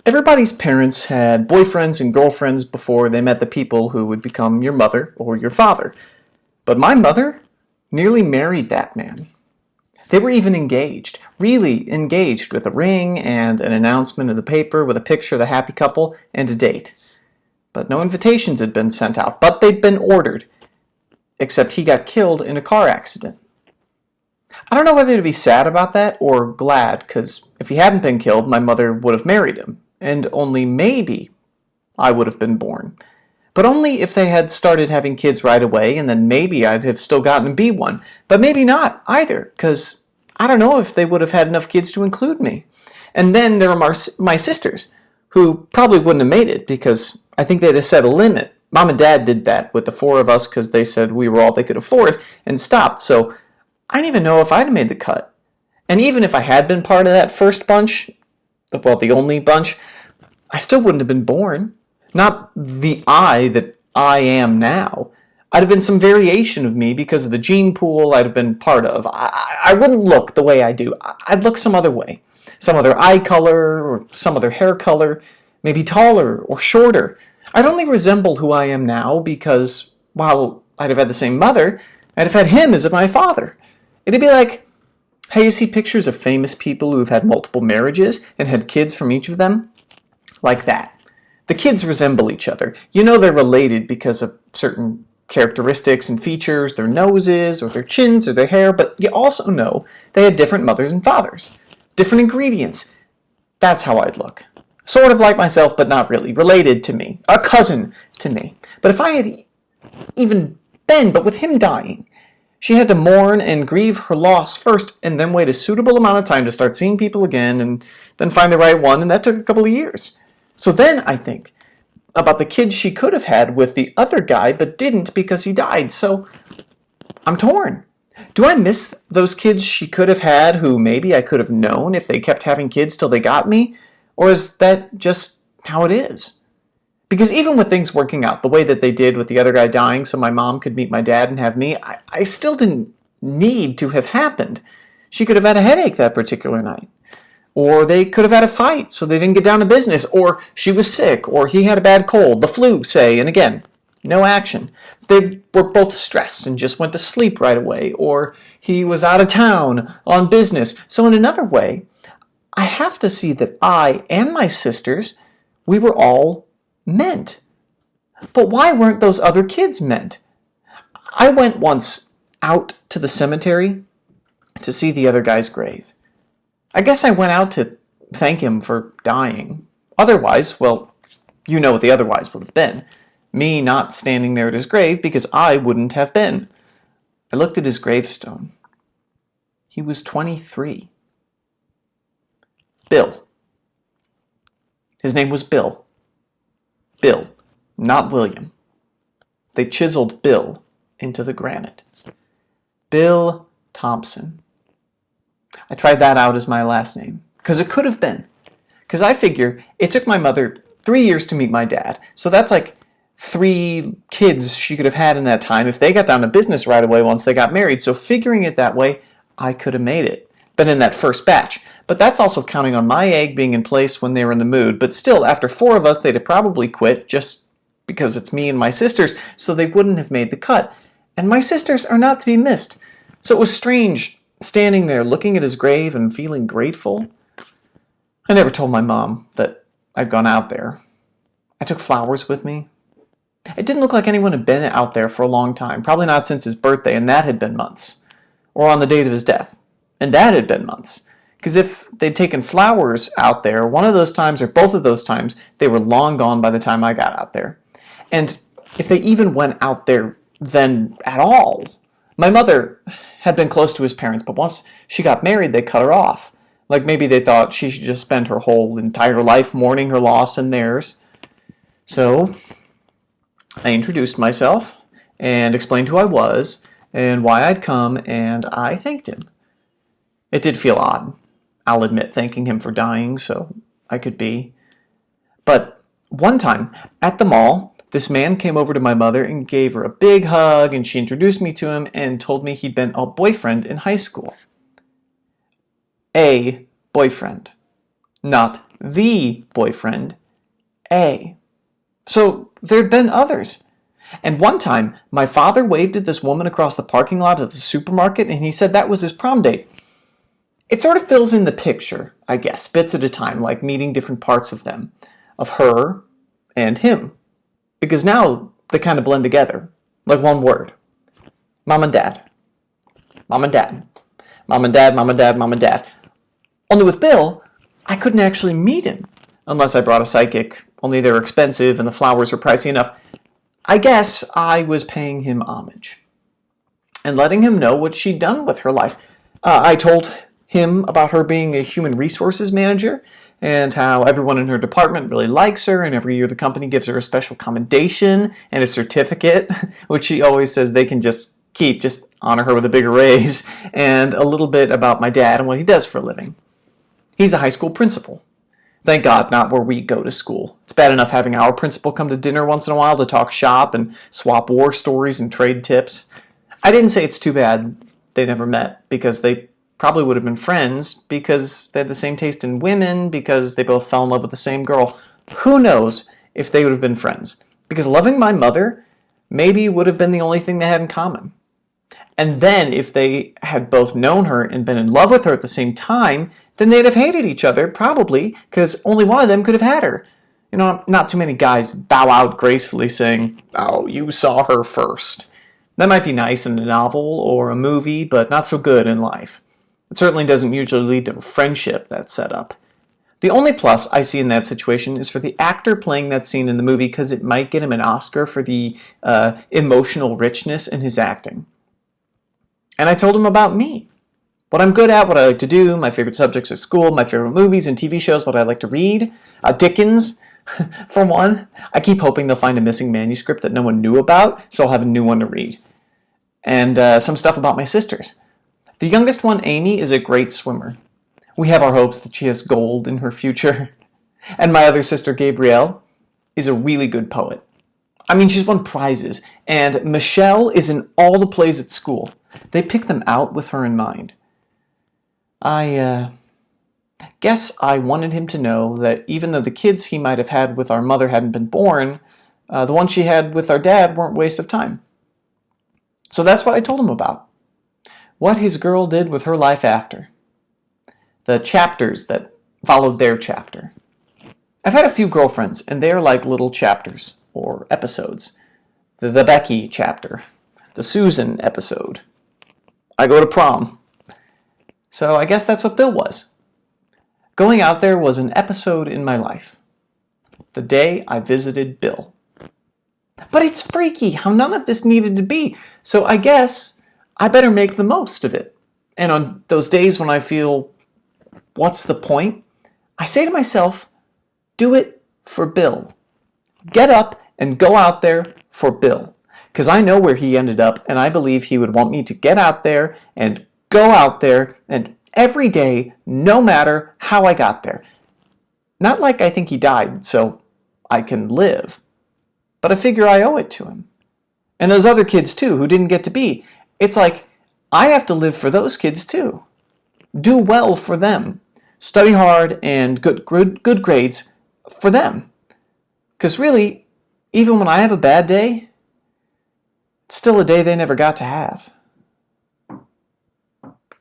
Everybody's parents had boyfriends and girlfriends before they met the people who would become your mother or your father. But my mother nearly married that man. They were even engaged, really engaged, with a ring and an announcement in the paper with a picture of the happy couple and a date. But no invitations had been sent out, but they'd been ordered, except he got killed in a car accident. I don't know whether to be sad about that or glad, because if he hadn't been killed, my mother would have married him, and only maybe I would have been born. But only if they had started having kids right away, and then maybe I'd have still gotten to be one. But maybe not either, because I don't know if they would have had enough kids to include me. And then there were my sisters, who probably wouldn't have made it, because I think they'd have set a limit. Mom and Dad did that with the four of us because they said we were all they could afford, and stopped. So I didn't even know if I'd have made the cut. And even if I had been part of that first bunch, well, the only bunch, I still wouldn't have been born. Not the I that I am now. I'd have been some variation of me because of the gene pool I'd have been part of. I wouldn't look the way I do. I'd look some other way. Some other eye color or some other hair color. Maybe taller or shorter. I'd only resemble who I am now because, while I'd have had the same mother, I'd have had him as my father. It'd be like, hey, you see pictures of famous people who've had multiple marriages and had kids from each of them? Like that. The kids resemble each other. You know they're related because of certain characteristics and features, their noses or their chins or their hair, but you also know they had different mothers and fathers. Different ingredients. That's how I'd look. Sort of like myself, but not really. Related to me. A cousin to me. But if I had even been, but with him dying, she had to mourn and grieve her loss first and then wait a suitable amount of time to start seeing people again and then find the right one, and that took a couple of years. So then I think about the kids she could have had with the other guy but didn't because he died. So I'm torn. Do I miss those kids she could have had who maybe I could have known if they kept having kids till they got me? Or is that just how it is? Because even with things working out the way that they did with the other guy dying so my mom could meet my dad and have me, I still didn't need to have happened. She could have had a headache that particular night. Or they could have had a fight so they didn't get down to business. Or she was sick. Or he had a bad cold. The flu, say. And again, no action. They were both stressed and just went to sleep right away. Or he was out of town on business. So in another way, I have to see that I and my sisters, we were all meant. But why weren't those other kids meant? I went once out to the cemetery to see the other guy's grave. I guess I went out to thank him for dying. Otherwise, well, you know what the otherwise would have been. Me not standing there at his grave because I wouldn't have been. I looked at his gravestone. He was 23. Bill. His name was Bill. Bill, not William. They chiseled Bill into the granite. Bill Thompson. I tried that out as my last name, because it could have been. Because I figure it took my mother 3 years to meet my dad, so that's like 3 kids she could have had in that time if they got down to business right away once they got married. So figuring it that way, I could have made it. But in that first batch. But that's also counting on my egg being in place when they were in the mood. But still, after 4 of us, they'd have probably quit just because it's me and my sisters, so they wouldn't have made the cut. And my sisters are not to be missed. So it was strange standing there looking at his grave and feeling grateful. I never told my mom that I'd gone out there. I took flowers with me. It didn't look like anyone had been out there for a long time, probably not since his birthday, and that had been months. Or on the date of his death, and that had been months. Because if they'd taken flowers out there, one of those times or both of those times, they were long gone by the time I got out there. And if they even went out there then at all, my mother had been close to his parents, but once she got married, they cut her off. Like maybe they thought she should just spend her whole entire life mourning her loss and theirs. So I introduced myself and explained who I was and why I'd come, and I thanked him. It did feel odd, I'll admit, thanking him for dying so I could be. But one time, at the mall, this man came over to my mother and gave her a big hug, and she introduced me to him and told me he'd been a boyfriend in high school. A boyfriend, not the boyfriend, A. So there'd been others. And one time, my father waved at this woman across the parking lot of the supermarket, and he said that was his prom date. It sort of fills in the picture, I guess, bits at a time, like meeting different parts of them, of her and him. Because now they kind of blend together, like one word. Mom and dad. Mom and dad. Mom and dad, mom and dad, mom and dad. Only with Bill, I couldn't actually meet him, unless I brought a psychic, only they were expensive and the flowers were pricey enough. I guess I was paying him homage and letting him know what she'd done with her life. I told him about her being a human resources manager and how everyone in her department really likes her, and every year the company gives her a special commendation and a certificate, which she always says they can just keep, just honor her with a bigger raise, and a little bit about my dad and what he does for a living. He's a high school principal. Thank God, not where we go to school. It's bad enough having our principal come to dinner once in a while to talk shop and swap war stories and trade tips. I didn't say it's too bad they never met, because they probably would have been friends, because they had the same taste in women, because they both fell in love with the same girl. Who knows if they would have been friends? Because loving my mother maybe would have been the only thing they had in common. And then if they had both known her and been in love with her at the same time, then they'd have hated each other, probably, because only one of them could have had her. You know, not too many guys bow out gracefully saying, "Oh, you saw her first." That might be nice in a novel or a movie, but not so good in life. It certainly doesn't usually lead to a friendship that's set up. The only plus I see in that situation is for the actor playing that scene in the movie, because it might get him an Oscar for the emotional richness in his acting. And I told him about me. What I'm good at, what I like to do, my favorite subjects at school, my favorite movies and TV shows, what I like to read. Dickens, for one. I keep hoping they'll find a missing manuscript that no one knew about, so I'll have a new one to read. And some stuff about my sisters. The youngest one, Amy, is a great swimmer. We have our hopes that she has gold in her future. And my other sister, Gabrielle, is a really good poet. I mean, she's won prizes. And Michelle is in all the plays at school. They pick them out with her in mind. I guess I wanted him to know that even though the kids he might have had with our mother hadn't been born, the ones she had with our dad weren't wastes of time. So that's what I told him about. What his girl did with her life after. The chapters that followed their chapter. I've had a few girlfriends, and they're like little chapters, or episodes. The Becky chapter. The Susan episode. I go to prom. So I guess that's what Bill was. Going out there was an episode in my life. The day I visited Bill. But it's freaky how none of this needed to be, so I guess I better make the most of it. And on those days when I feel, what's the point? I say to myself, do it for Bill. Get up and go out there for Bill. Because I know where he ended up, and I believe he would want me to get out there and go out there and every day, no matter how I got there. Not like I think he died so I can live, but I figure I owe it to him. And those other kids too who didn't get to be. It's like I have to live for those kids too. Do well for them. Study hard and good grades for them. Because really, even when I have a bad day, it's still a day they never got to have.